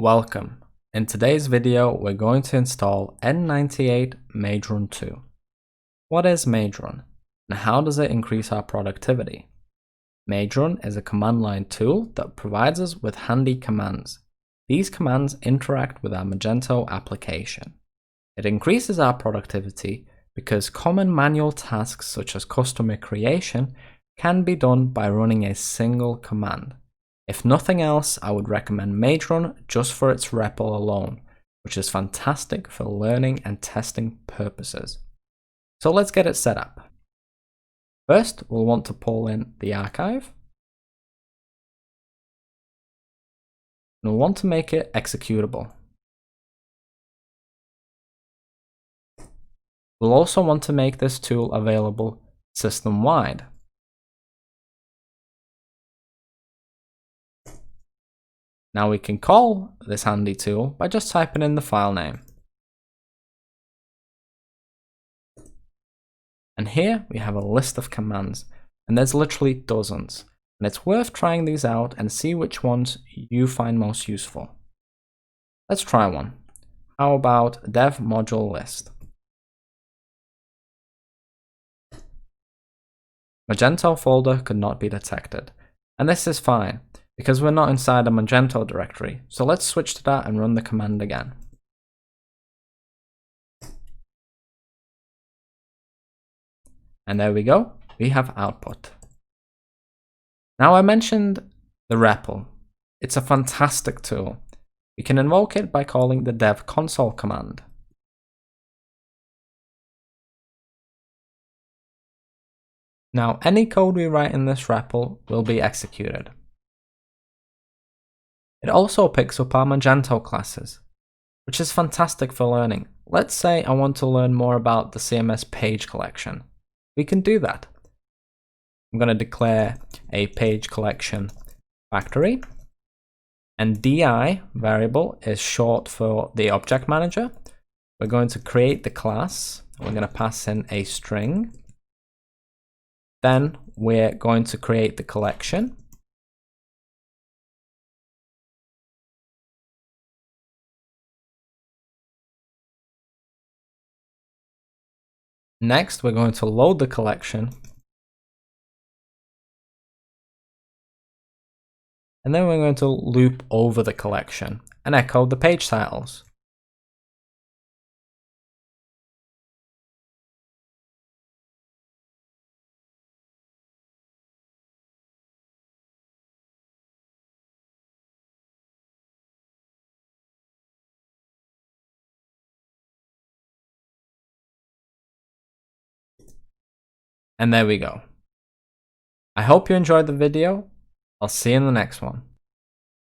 Welcome. In today's video, we're going to install n98-magerun2. What is magerun, and how does it increase our productivity? Magerun is a command line tool that provides us with handy commands. These commands interact with our Magento application. It increases our productivity because common manual tasks such as customer creation can be done by running a single command. If nothing else, I would recommend magerun just for its REPL alone, which is fantastic for learning and testing purposes. So let's get it set up. First, we'll want to pull in the archive. And we'll want to make it executable. We'll also want to make this tool available system-wide. Now we can call this handy tool by just typing in the file name. And here we have a list of commands, and there's literally dozens. And it's worth trying these out and see which ones you find most useful. Let's try one. How about dev module list? Magento folder could not be detected. And this is fine, because we're not inside a Magento directory. So let's switch to that and run the command again. And there we go, we have output. Now I mentioned the REPL. It's a fantastic tool. We can invoke it by calling the dev console command. Now any code we write in this REPL will be executed. It also picks up our Magento classes, which is fantastic for learning. Let's say I want to learn more about the CMS page collection. We can do that. I'm going to declare a page collection factory, and DI variable is short for the object manager. We're going to create the class. We're going to pass in a string. Then we're going to create the collection. Next, we're going to load the collection. And then we're going to loop over the collection and echo the page titles. And there we go. I hope you enjoyed the video. I'll see you in the next one.